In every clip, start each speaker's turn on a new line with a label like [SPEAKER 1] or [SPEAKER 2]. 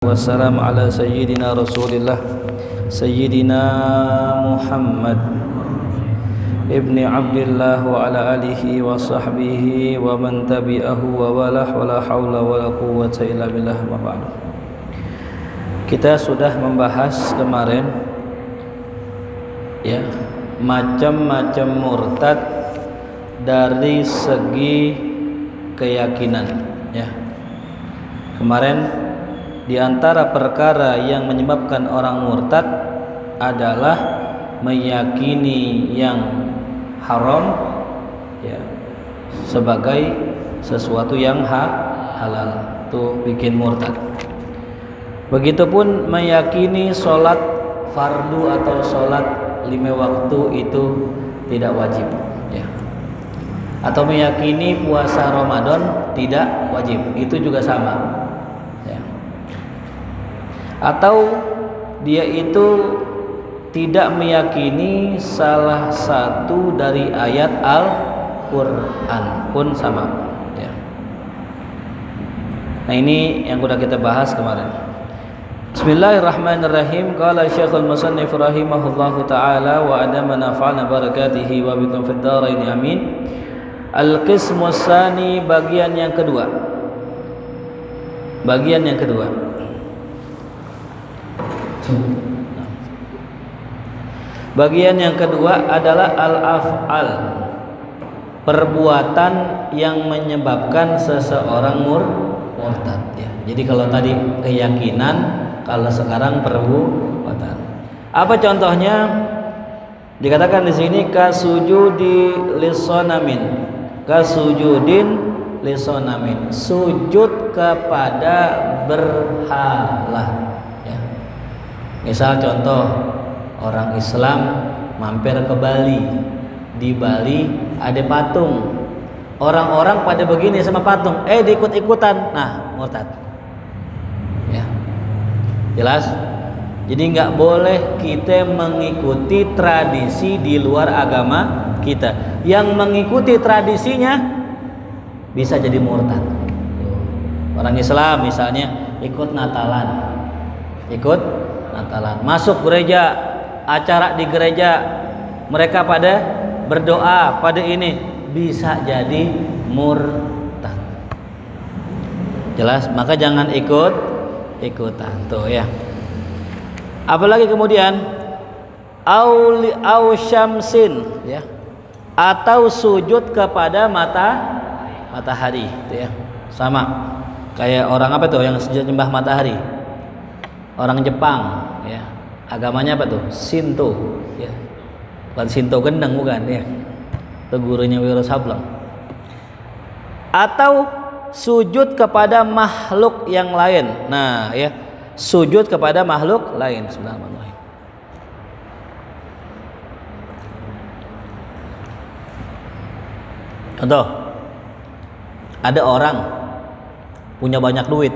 [SPEAKER 1] wassalam ala sayyidina Rasulillah Sayyidina Muhammad ibni Abdillah wa ala alihi wa sahbihi wa man tabi'ahu wa walah wa la hawla wa la quwwata illa billah wa ba'du. Kita sudah membahas kemarin ya, macam-macam murtad dari segi keyakinan ya. Kemarin di antara perkara yang menyebabkan orang murtad adalah meyakini yang haram ya sebagai sesuatu yang halal, itu bikin murtad. Begitupun meyakini sholat fardu atau sholat 5 waktu itu tidak wajib ya. Atau meyakini puasa Ramadan tidak wajib, itu juga sama ya. Atau dia itu tidak meyakini salah satu dari ayat Al-Quran pun sama ya. Nah ini yang sudah kita bahas kemarin. Bismillahirrahmanirrahim. Qala Syekhul Musannif rahimahullahu ta'ala wa adama nafa'ana barakatihi wa bikum fid dharain amin. Al-qismu tsani, bagian yang kedua. Bagian yang kedua. Bagian yang kedua adalah al-af'al, perbuatan yang menyebabkan seseorang murtad ya. Jadi kalau tadi keyakinan, kalau sekarang perbuatan. Apa contohnya? Dikatakan di sini kasujudi lisonamin, kasujudin lisonamin, sujud kepada berhala ya. Misal contoh, orang Islam mampir ke Bali, di Bali ada patung, orang-orang pada begini sama patung, diikut-ikutan, nah murtad ya. Jelas? Jadi nggak boleh kita mengikuti tradisi di luar agama kita. Yang mengikuti tradisinya bisa jadi murtad. Orang Islam misalnya ikut Natalan, masuk gereja, acara di gereja, mereka pada berdoa, pada ini, bisa jadi murtad. Jelas? Maka jangan ikutan tuh ya. Apalagi kemudian au syamsin ya, atau sujud kepada matahari itu ya. Sama kayak orang apa tuh yang sujud nyembah matahari? Orang Jepang ya. Agamanya apa tuh? Shinto ya. Bukan Shinto gendeng, bukan ya. Itu gurunya Wiro Sableng. Atau sujud kepada makhluk yang lain. Nah ya, sujud kepada makhluk lain. Bismillahirrahmanirrahim. Contoh, ada orang punya banyak duit,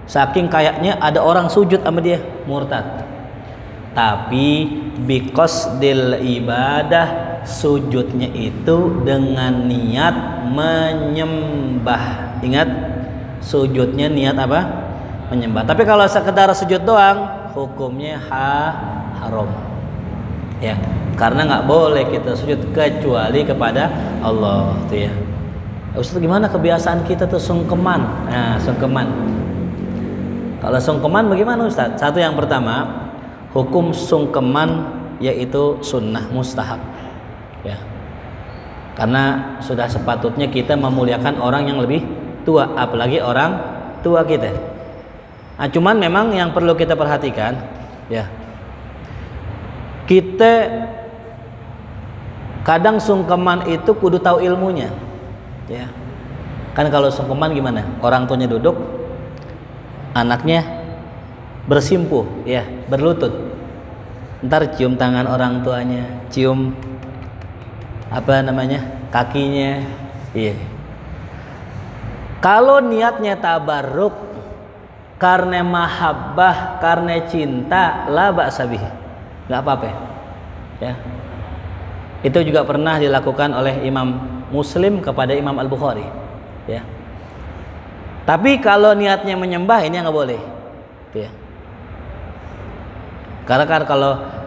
[SPEAKER 1] saking kayaknya ada orang sujud sama dia, murtad. Tapi biqasdil ibadah, sujudnya itu dengan niat menyembah. Ingat, sujudnya niat apa? Menyembah. Tapi kalau sekedar sujud doang, hukumnya haram ya, karena nggak boleh kita sujud kecuali kepada Allah tuh ya. Ustaz, gimana kebiasaan kita tuh sungkeman? Nah, sungkeman. Kalau sungkeman bagaimana Ustaz? Satu, yang pertama, hukum sungkeman yaitu sunnah mustahab ya. Karena sudah sepatutnya kita memuliakan orang yang lebih tua, apalagi orang tua kita. Nah, cuman memang yang perlu kita perhatikan ya, kita kadang sungkeman itu kudu tahu ilmunya ya. Kan kalau sungkeman gimana? Orang tuanya duduk, anaknya bersimpuh ya, berlutut. Ntar cium tangan orang tuanya, cium apa namanya, kakinya. Iya. Kalau niatnya tabarruk karena mahabbah, karena cinta, la ba'sa bihi, nggak apa-apa ya. Itu juga pernah dilakukan oleh Imam Muslim kepada Imam Al-Bukhari ya. Tapi kalau niatnya menyembah, ini nggak boleh Tuh ya. Karena kan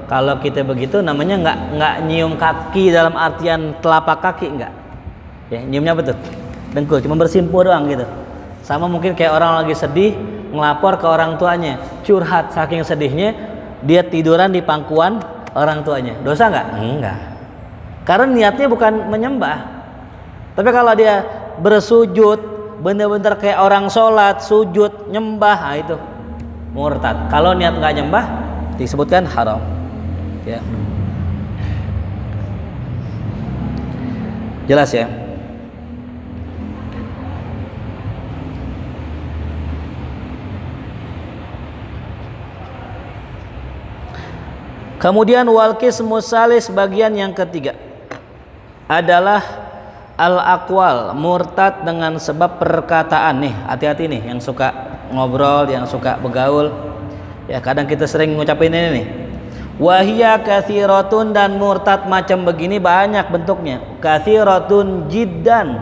[SPEAKER 1] kalau kita begitu namanya nggak nyium kaki dalam artian telapak kaki, enggak. Ya, nyiumnya apa tuh? Dengkul, cuma bersimpuh doang gitu. Sama mungkin kayak orang lagi sedih ngelapor ke orang tuanya, curhat saking sedihnya, dia tiduran di pangkuan orang tuanya. Dosa nggak? Enggak. Karena niatnya bukan menyembah. Tapi kalau dia bersujud bener-bener kayak orang sholat, sujud, nyembah, nah itu murtad. Kalau niat nggak nyembah disebutkan haram. Ya. Jelas ya? Kemudian wal qismu salis, bagian yang ketiga adalah al-aqwal, murtad dengan sebab perkataan. Nih, hati-hati nih yang suka ngobrol, yang suka begaul. Ya, kadang kita sering ngucapin ini nih. Wahia kathiratun, dan murtad macam begini banyak bentuknya. Kathiratun jiddan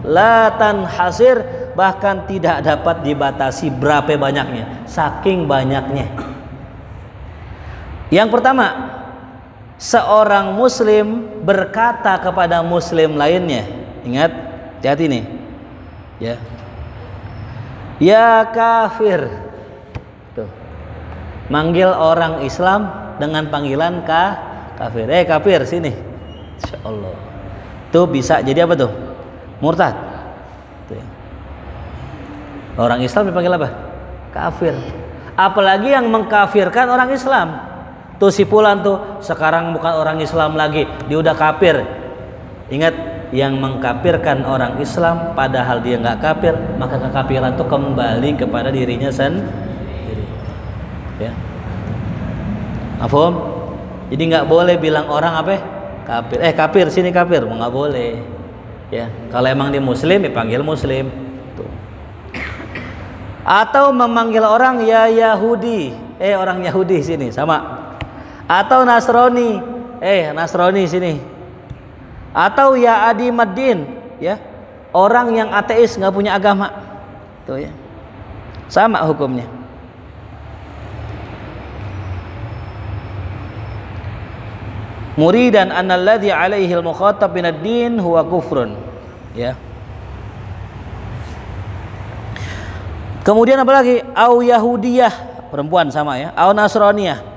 [SPEAKER 1] la tanhasir, bahkan tidak dapat dibatasi berapa banyaknya, saking banyaknya. Yang pertama, seorang muslim berkata kepada muslim lainnya. Ingat, hati-hati nih. Ya. Ya kafir. Tuh. Manggil orang Islam dengan panggilan kafir. Kafir sini. Insyaallah. Tuh bisa jadi apa tuh? Murtad. Tuh ya. Orang Islam dipanggil apa? Kafir. Apalagi yang mengkafirkan orang Islam. Tuh si fulan tuh sekarang bukan orang Islam lagi, dia udah kafir. Ingat, yang mengkafirkan orang Islam padahal dia nggak kafir, maka kekafiran itu kembali kepada dirinya sendiri. Ya. Afham? Jadi nggak boleh bilang orang apa? Kafir. Kafir sini kafir, nggak boleh. Ya. Kalau emang dia muslim, dipanggil muslim. Tuh. Atau memanggil orang ya Yahudi. Orang Yahudi sini sama. Atau Nasrani, Nasrani sini. Atau ya adi madin, ya, orang yang ateis nggak punya agama, tuh ya, sama hukumnya. Muridan annalladzi alaihi al-mukhatab min ad-din huwa kufrun, ya. Kemudian apa lagi? Au Yahudiyah, perempuan sama ya. Au Nasraniyah.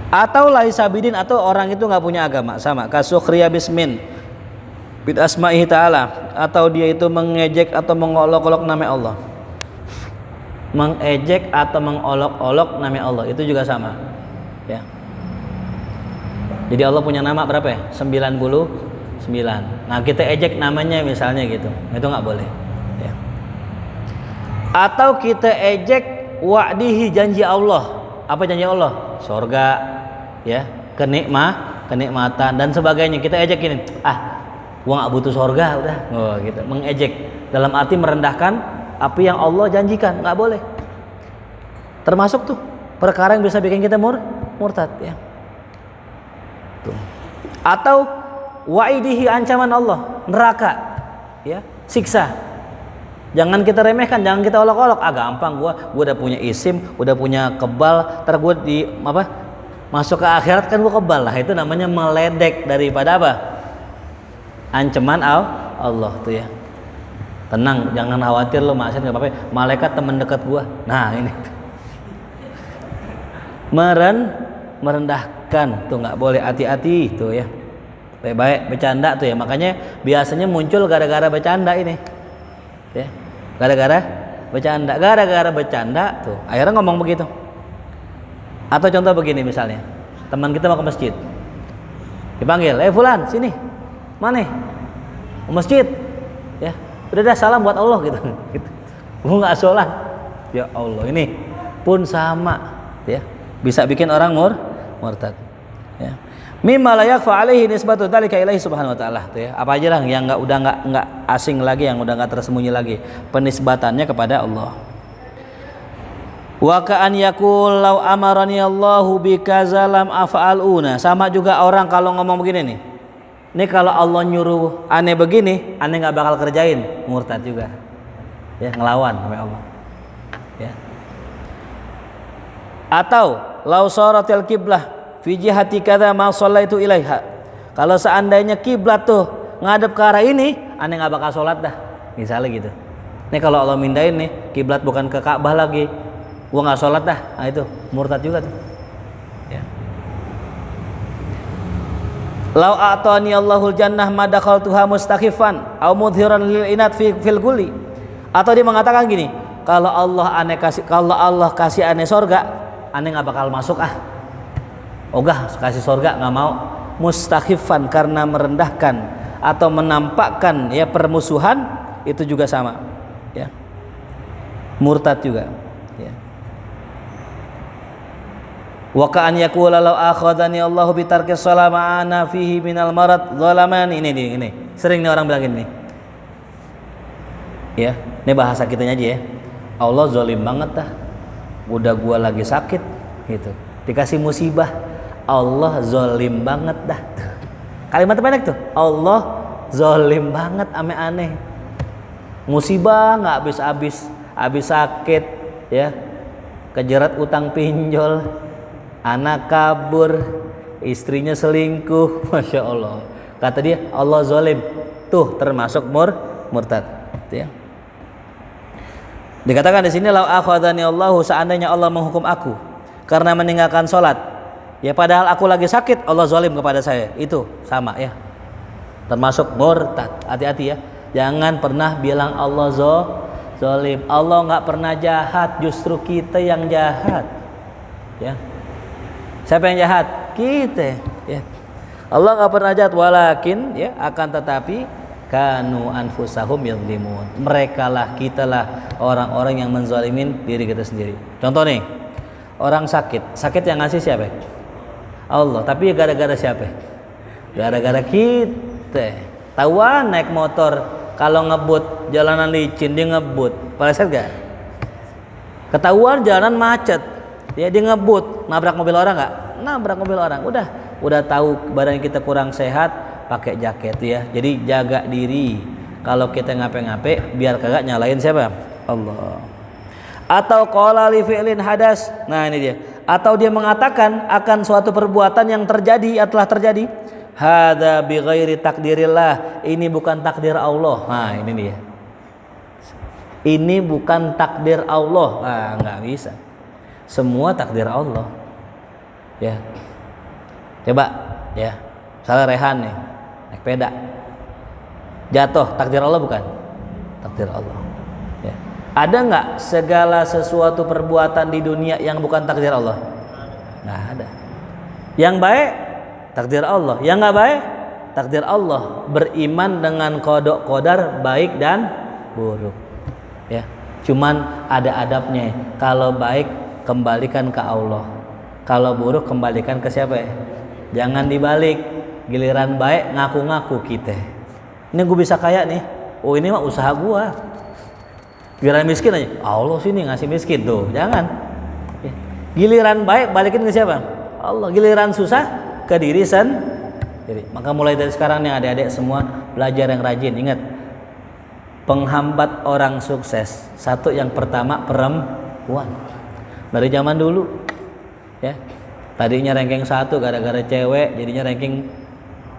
[SPEAKER 1] Atau laisabidin, atau orang itu nggak punya agama, sama. Kasukhriya bismin bid asma'ihi ta'ala, atau dia itu mengejek atau mengolok-olok nama Allah. Mengejek atau mengolok-olok nama Allah itu juga sama. Ya. Jadi Allah punya nama berapa ya? 99. Nah, kita ejek namanya misalnya gitu. Itu nggak boleh. Ya. Atau kita ejek wa'dihi, janji Allah. Apa janji Allah? Surga, ya, kenikmatan dan sebagainya. Kita ejek ini, gua nggak butuh surga, udah. Gitu. Mengejek dalam arti merendahkan apa yang Allah janjikan, nggak boleh. Termasuk tuh perkara yang bisa bikin kita murtad, ya. Tuh. Atau wa'idihi, ancaman Allah, neraka, ya, siksa. Jangan kita remehkan, jangan kita olok-olok. Gampang, gua udah punya isim, udah punya kebal, ntar gua masuk ke akhirat kan gua kebal lah. Itu namanya meledek daripada apa? Ancaman Allah tuh ya. Tenang, jangan khawatir lo, maksiat nggak apa-apa. Malaikat teman dekat gua. Nah ini merendahkan tuh nggak boleh, hati-hati tuh ya. Baik-baik bercanda tuh ya. Makanya biasanya muncul gara-gara bercanda ini. Ya, gara-gara bercanda tuh akhirnya ngomong begitu. Atau contoh begini misalnya, teman kita mau ke masjid, dipanggil, fulan sini, mana ke masjid, ya udah salam buat Allah gitu. Gua nggak sholat, ya Allah, ini pun sama, ya bisa bikin orang murtad, ya. Mimma la yakfa alaihi nisbatu dzalika ilaihi subhanahu wa ta'ala, tuh ya. Apa aja lah yang udah enggak asing lagi, yang udah enggak tersembunyi lagi penisbatannya kepada Allah. Wa ka'an yaqul law amarani Allahu bikaza lam af'aluna. Sama juga orang kalau ngomong begini nih. Ini kalau Allah nyuruh aneh begini, aneh enggak bakal kerjain, murtad juga. Ya, ngelawan sama Allah. Ya. Atau lau saratil qiblah fi jihati kadza ma shallaitu ilaiha. Kalau seandainya kiblat tuh ngadep ke arah ini, aneh nggak bakal sholat dah. Misalnya gitu. Nih kalau Allah mindahin nih kiblat bukan ke Ka'bah lagi, gua nggak sholat dah. Nah itu murtad juga tuh. Ya. Lau a'tani Allahul jannah ma dakhaltuha mustakhifan au mudhiran lil inat fil guli. Atau dia mengatakan gini, kalau Allah kasih aneh sorga, aneh nggak bakal masuk ogah kasih sorga nggak mau. Mustakhifan karena merendahkan atau menampakkan ya permusuhan, itu juga sama ya, murtad juga ya. Wa ka'an yaqula law akhadhani Allahu bi tarki shalah ma'ana fihi minal marad zalamani. Ini sering nih orang bilang gini ya, ini bahasa kitanya aja ya, Allah zalim banget dah, udah gua lagi sakit gitu dikasih musibah, Allah zalim banget dah. Kalimat pendek tuh, Allah zalim banget ame aneh, musibah nggak habis sakit ya, kejerat utang pinjol, anak kabur, istrinya selingkuh, masya Allah. Kata dia Allah zalim, tuh termasuk murtad. Ya. Dikatakan di sini lau akhadhani Allahu, seandainya Allah menghukum aku karena meninggalkan sholat, ya padahal aku lagi sakit, Allah zalim kepada saya, itu sama ya, termasuk murtad. Hati-hati ya, jangan pernah bilang Allah zalim. Allah nggak pernah jahat, justru kita yang jahat ya. Siapa yang jahat? Kita ya. Allah nggak pernah jahat, walakin ya, akan tetapi kanu anfusahum yadlimun, mereka lah, kita lah orang-orang yang menzalimin diri kita sendiri. Contoh nih, orang sakit yang ngasih siapa? Allah. Tapi gara-gara siapa? Gara-gara kita. Tahuan naik motor kalau ngebut jalanan licin, dia ngebut, paleset gak? Ketahuan jalanan macet, dia ngebut, nabrak mobil orang gak? Nabrak mobil orang. Udah tahu badan kita kurang sehat, pakai jaket ya. Jadi jaga diri. Kalau kita ngape-ngape, biar kagak nyalain siapa? Allah. Atau qala li fi'lin hadas. Nah ini dia. Atau dia mengatakan akan suatu perbuatan yang terjadi, telah terjadi. Hadza bi ghairi takdirillah. Ini bukan takdir Allah. Nah ini dia. Ini bukan takdir Allah. Nah nggak bisa. Semua takdir Allah. Ya. Coba ya. Salah Rehan nih. Naik peda, jatuh, takdir Allah bukan? Takdir Allah ya. Ada nggak segala sesuatu perbuatan di dunia yang bukan takdir Allah? Nggak ada. Yang baik takdir Allah, yang nggak baik takdir Allah. Beriman dengan qada qadar baik dan buruk ya. Cuman ada adabnya. Kalau baik kembalikan ke Allah, kalau buruk kembalikan ke siapa ya? Jangan dibalik. Giliran baik ngaku-ngaku kita. Ini gue bisa kaya nih. Oh ini mah usaha gue. Giliran miskin aja, Allah sini ngasih miskin tuh. Jangan. Giliran baik balikin ke siapa? Allah. Giliran susah ke diri sendiri. Maka mulai dari sekarang nih adik-adik semua belajar yang rajin. Ingat, penghambat orang sukses satu yang pertama perempuan. Dari zaman dulu, ya. Tadinya ranking 1 gara-gara cewek, jadinya ranking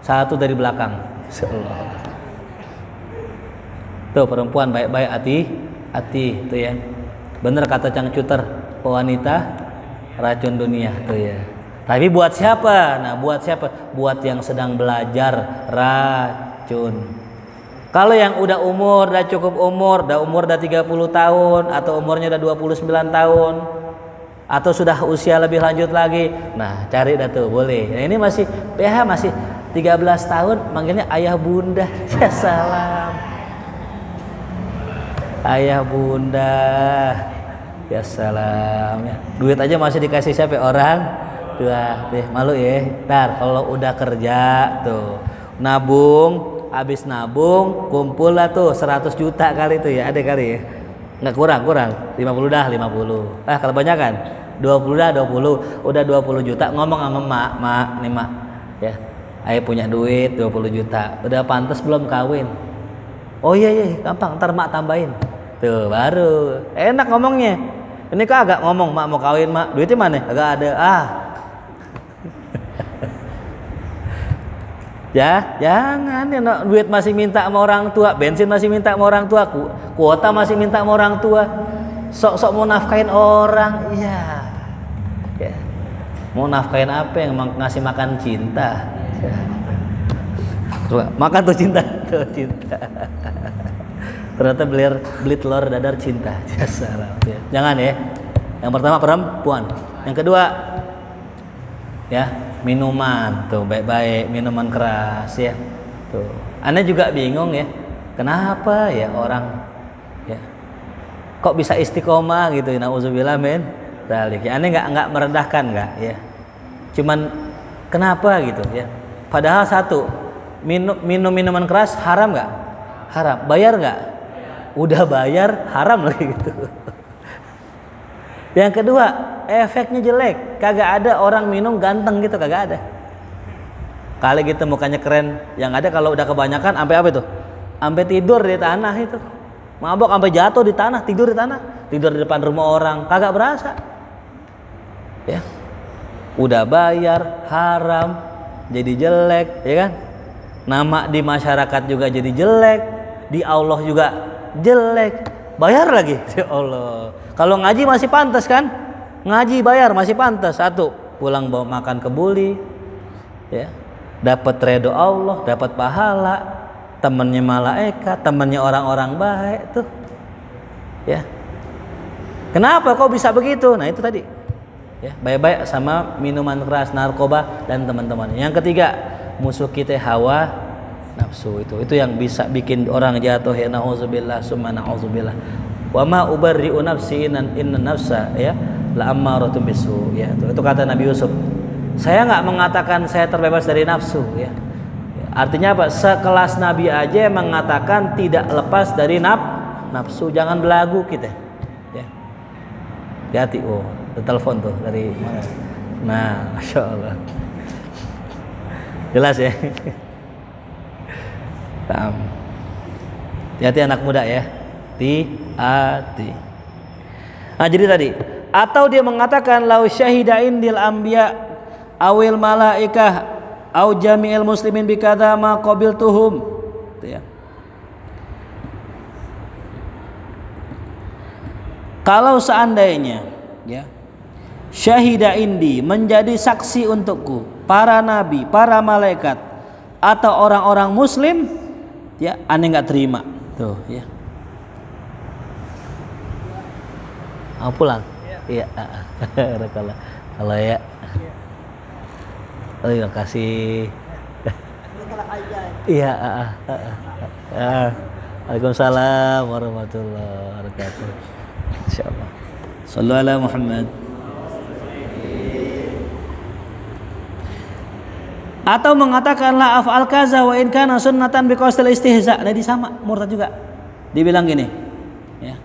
[SPEAKER 1] 1 dari belakang. Tuh perempuan baik-baik, hati tuh ya. Bener kata Cangcuter, wanita racun dunia tuh ya. Tapi buat siapa? Nah buat siapa? Buat yang sedang belajar racun. Kalau yang udah umur, udah cukup umur, udah 30 tahun atau umurnya udah 29 tahun atau sudah usia lebih lanjut lagi, nah cari dah tuh boleh. Nah, ini masih PH masih 13 tahun, manggilnya ayah bunda. Ya salam. Ayah bunda. Ya salam ya. Duit aja masih dikasih siapa? Orang tua. Malu ya. Ntar kalau udah kerja tuh nabung, habis nabung kumpul lah tuh 100 juta kali tuh ya, ada kali ya. Nggak kurang 50 dah 50. Kalau banyak kan 20 dah 20. Udah 20 juta ngomong sama mak nih mak ya, ayah punya duit 20 juta, udah pantas belum kawin? Oh iya gampang, ntar mak tambahin tuh, baru enak ngomongnya. Ini kagak ngomong, mak mau kawin mak, duitnya mana? Kagak ada. Ya, jangan ya, duit masih minta sama orang tua, bensin masih minta sama orang tua, kuota masih minta sama orang tua. Sok-sok mau nafkain orang, iya. Ya. Mau nafkain apa yang ngasih makan cinta? Ya. Makan tuh cinta, tuh cinta. Ternyata beli telur dadar cinta. Jangan ya. Yang pertama perempuan, yang kedua ya minuman, tuh baik-baik minuman keras ya. Tuh. Aneh juga bingung ya. Kenapa ya orang ya kok bisa istiqomah gitu? Nauzubillah min dzalik. Aneh enggak merendahkan enggak ya. Cuman kenapa gitu ya? Padahal satu, minum minuman keras haram enggak? Haram. Bayar enggak? Udah bayar haram lagi gitu. Yang kedua, efeknya jelek. Kagak ada orang minum ganteng gitu, kagak ada. Kali gitu mukanya keren. Yang ada kalau udah kebanyakan sampai apa itu? Sampai tidur di tanah itu. Mabok sampai jatuh di tanah, tidur di tanah, tidur di depan rumah orang, kagak berasa. Ya. Udah bayar haram, jadi jelek, ya kan? Nama di masyarakat juga jadi jelek, di Allah juga jelek. Bayar lagi, ya Allah. Kalau ngaji masih pantas kan? Ngaji bayar masih pantas. Satu, pulang bawa makan kebuli, ya, dapat ridho Allah, dapat pahala, temannya malaikat, temannya orang-orang baik tuh, ya. Kenapa kok bisa begitu? Nah itu tadi, ya, baik-baik sama minuman keras, narkoba dan teman-teman. Yang ketiga, musuh kita hawa nafsu, itu yang bisa bikin orang jatuh, ya nauzubillah summa nauzubillah. Wa ma ubarri'u nafsi inna nafsa ya la ammaratun bisu, ya itu kata Nabi Yusuf. Saya nggak mengatakan saya terbebas dari nafsu, ya. Artinya apa? Sekelas Nabi aja mengatakan tidak lepas dari nafsu. Jangan belagu kita, ya. Hati-hati, oh ada telepon tuh dari mana? Nah, masya Allah, jelas ya. Hati-hati anak muda ya, hati-hati. Nah jadi tadi, atau dia mengatakan lau syahida indil anbiya awil malaikah au jami'il muslimin bikadza ma qabiltuhum, gitu ya. Kalau seandainya ya syahida indi menjadi saksi untukku para nabi, para malaikat atau orang-orang muslim, ya aneh nggak terima tuh ya. Mau pulang? Iya. Kalau ya. Oh iya kasih. Iya. Waalaikumsalam warahmatullahi wabarakatuh. Insyaallah. Shallu ala Muhammad. Atau mengatakan la af'al kaza wa in kana sunnatan biqaustil istihza. Nah, ini sama murtad juga. Dibilang gini, ya.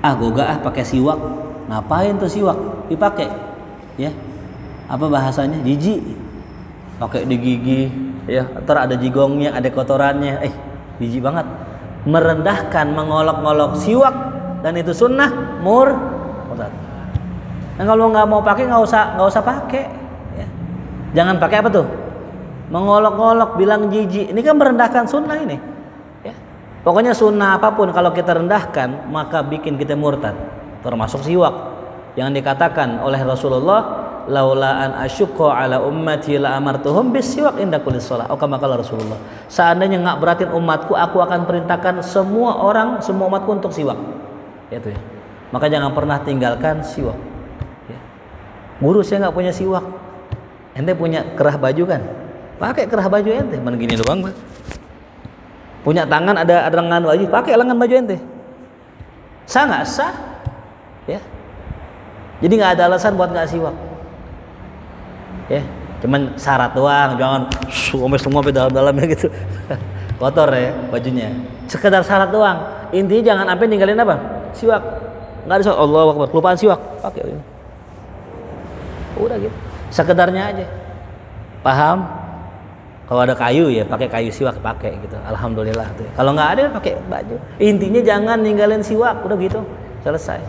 [SPEAKER 1] Goga pakai siwak. Ngapain tuh siwak dipakai? Ya. Apa bahasanya? Jijik. Pakai di gigi, ya. Ntar ada jigongnya, ada kotorannya. Jijik banget. Merendahkan, mengolok-olok siwak dan itu sunnah murtad. Nah, kalau nggak mau pakai nggak usah pakai. Ya. Jangan pakai apa tuh? Mengolok-olok, bilang jijik. Ini kan merendahkan sunnah ini. Ya. Pokoknya sunnah apapun kalau kita rendahkan maka bikin kita murtad. Termasuk siwak yang dikatakan oleh Rasulullah, laula an asyqa ala ummati la amartuhum bisiwak inda kulli shalah. Kama qala Rasulullah. Seandainya enggak beratin umatku, aku akan perintahkan semua umatku untuk siwak. Itu ya. Maka jangan pernah tinggalkan siwak. Ya. Guru saya enggak punya siwak. Ente punya kerah baju kan? Pakai kerah baju ente, mana gini doang, Pak. Punya tangan ada lengan baju, pakai lengan baju ente. Sah enggak? Sah. Ya. Jadi enggak ada alasan buat enggak siwak. Ya, cuman syarat doang, jangan semua sampai dalam-dalamnya gitu. Kotor ya bajunya. Sekedar syarat doang. Intinya jangan sampai ninggalin apa? Siwak. Enggak ada siwak. Allahu Akbar. Kelupaan siwak, pakai. Udah gitu. Sekedarnya aja. Paham? Kalau ada kayu ya pakai kayu siwak, pakai gitu. Alhamdulillah tuh. Kalau enggak ada pakai baju. Intinya jangan ninggalin siwak, udah gitu. Selesai.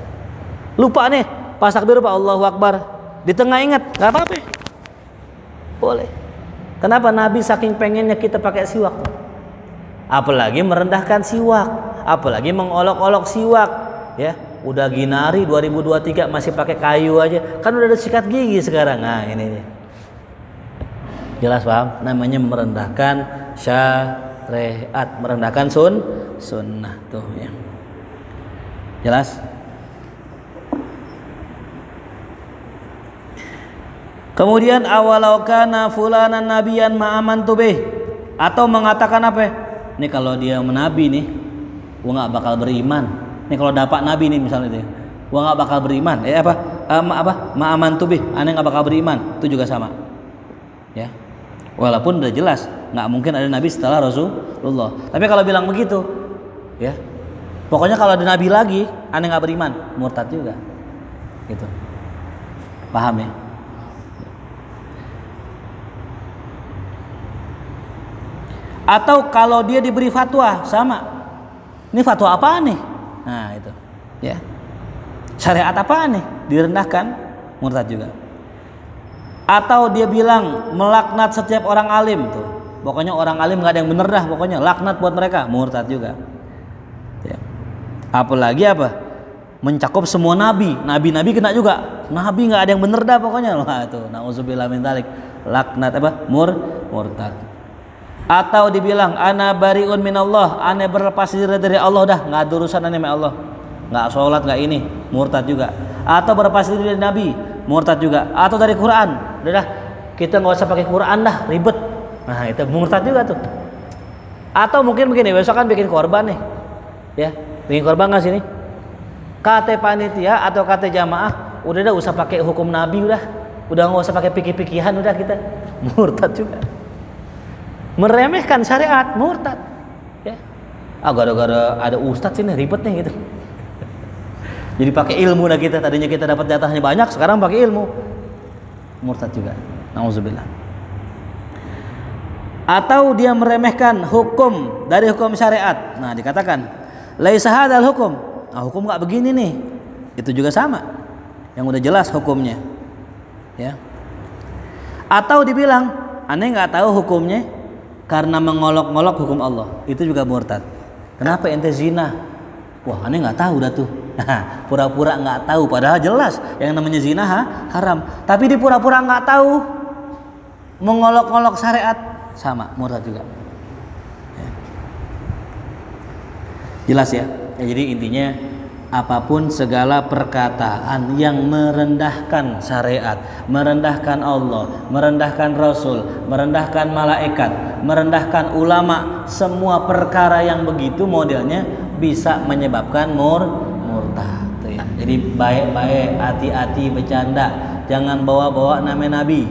[SPEAKER 1] Lupa nih, pas takbir Pak Allahu Akbar, di tengah ingat, nggak apa-apa. Boleh. Kenapa? Nabi saking pengennya kita pakai siwak. Apalagi merendahkan siwak, apalagi mengolok-olok siwak, ya. Udah ginari 2023 masih pakai kayu aja, kan udah ada sikat gigi sekarang. Nah, ini. Jelas paham? Namanya merendahkan syariat, merendahkan sunnah tuh ya. Jelas? Kemudian awalau kana fulanan nabiyan ma'amantu bih, atau mengatakan apa? Nih kalau dia menabi nih, gua nggak bakal beriman. Nih kalau dapat nabi nih misalnya dia, gua nggak bakal beriman. Ma'amantu bih, aneh nggak bakal beriman. Itu juga sama. Ya. Walaupun udah jelas nggak mungkin ada nabi setelah Rasulullah. Tapi kalau bilang begitu, ya. Pokoknya kalau ada nabi lagi, aneh nggak beriman, murtad juga. Gitu. Paham ya? Atau kalau dia diberi fatwa, sama. Ini fatwa apa nih? Nah, itu. Ya. Syariat apa nih? Direndahkan, murtad juga. Atau dia bilang melaknat setiap orang alim tuh. Pokoknya orang alim enggak ada yang bener dah, pokoknya laknat buat mereka, murtad juga. Ya. Apalagi apa? Mencakup semua nabi. Nabi-nabi kena juga. Nabi enggak ada yang bener dah pokoknya. Wah, itu. Nauzubillah min dzalik. Laknat apa? Murtad. Atau dibilang ana bariun minallah, ana berlepas diri dari Allah dah, enggak ada urusan ana sama Allah. Enggak sholat, enggak ini, murtad juga. Atau berlepas diri dari nabi, murtad juga. Atau dari Quran, udah dah, kita enggak usah pakai Quran dah, ribet. Nah, itu murtad juga tuh. Atau mungkin begini, besok kan bikin korban nih. Ya, bikin korban enggak sini? KT panitia atau KT jamaah, udah dah usah pakai hukum nabi udah. Udah enggak usah pakai pikir-pikiran udah kita. Murtad juga. Meremehkan syariat, murtad. Ya. Gara-gara ada ustadz sini ribet nih gitu. Jadi pakai ilmu dah kita, tadinya kita dapat jatahnya banyak, sekarang pakai ilmu. Murtad juga. Nauzubillah. Atau dia meremehkan hukum dari hukum syariat. Nah, dikatakan laisa hadzal hukum. Nah, hukum enggak begini nih. Itu juga sama. Yang udah jelas hukumnya. Ya. Atau dibilang, aneh enggak tahu hukumnya karena mengolok-olok hukum Allah, itu juga murtad. Kenapa ente zina? Wah, aneh nggak tahu dah tuh. Nah, pura-pura nggak tahu, padahal jelas yang namanya zina haram. Tapi di pura-pura nggak tahu, mengolok-olok syariat, sama murtad juga. Ya. Jelas ya? Jadi intinya apapun segala perkataan yang merendahkan syariat, merendahkan Allah, merendahkan Rasul, merendahkan malaikat, merendahkan ulama, semua perkara yang begitu modelnya bisa menyebabkan murtad. Ya. Jadi baik-baik, hati-hati bercanda, jangan bawa-bawa nama Nabi,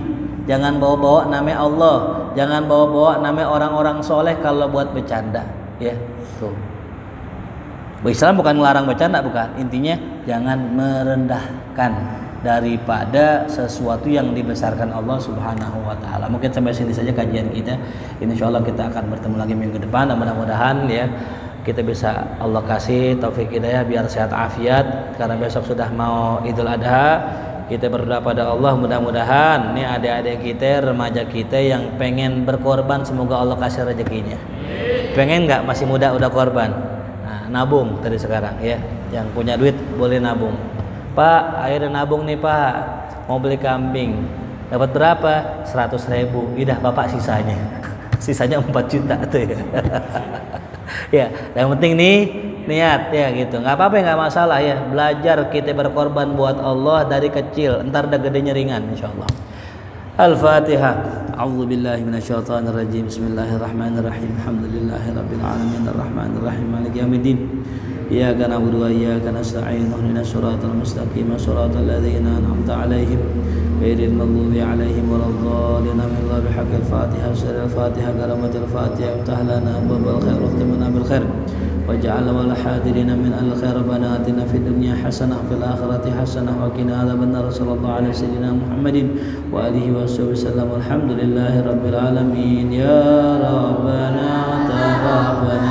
[SPEAKER 1] jangan bawa-bawa nama Allah, jangan bawa-bawa nama orang-orang soleh kalau buat bercanda. Ya, tuh. Islam bukan melarang bercanda, bukan. Intinya jangan merendahkan daripada sesuatu yang dibesarkan Allah Subhanahu wa taala. Mungkin sampai sini saja kajian kita. Insyaallah kita akan bertemu lagi minggu depan dan mudah-mudahan ya kita bisa Allah kasih taufik hidayah biar sehat afiat karena besok sudah mau Idul Adha. Kita berdoa pada Allah mudah-mudahan nih adik-adik kita, remaja kita yang pengen berkorban semoga Allah kasih rezekinya. Pengen enggak masih muda udah korban? Nabung dari sekarang ya, yang punya duit boleh nabung. Pak, ayo nabung nih Pak, mau beli kambing, dapat berapa? 100.000. Idah bapak sisanya, sisanya 4 juta tuh ya. Ya, yang penting nih niat ya gitu, nggak apa-apa, nggak masalah ya. Belajar kita berkorban buat Allah dari kecil, ntar udah gedenya ringan insyaallah. Al-Fatihah. A'udzu billahi minasyaitonir rajim. Bismillahirrahmanirrahim. Alhamdulillahirabbil alamin arrahmanir rahim maliki yaumiddin. Iyyaka na'budu wa iyyaka nasta'in. Ihdinas siratal mustaqim. Shiratal ladzina an'amta 'alaihim ghairil maghdubi 'alaihim waladdallin. Amin. Bihaqqil Fatihah. Surah Al-Fatihah karamatul Fatihah. Iftah lana babal khair wa khtimna bil khair. Waj'al wal hadirin min al-khair rabbana atina fid dunya hasanah fil akhirati hasanah wa qina adzabannar. Sallallahu alaihi wasallam Muhammadin wa alihi wasallam. Alhamdulillahi rabbil alamin. Ya rabbana taqabbal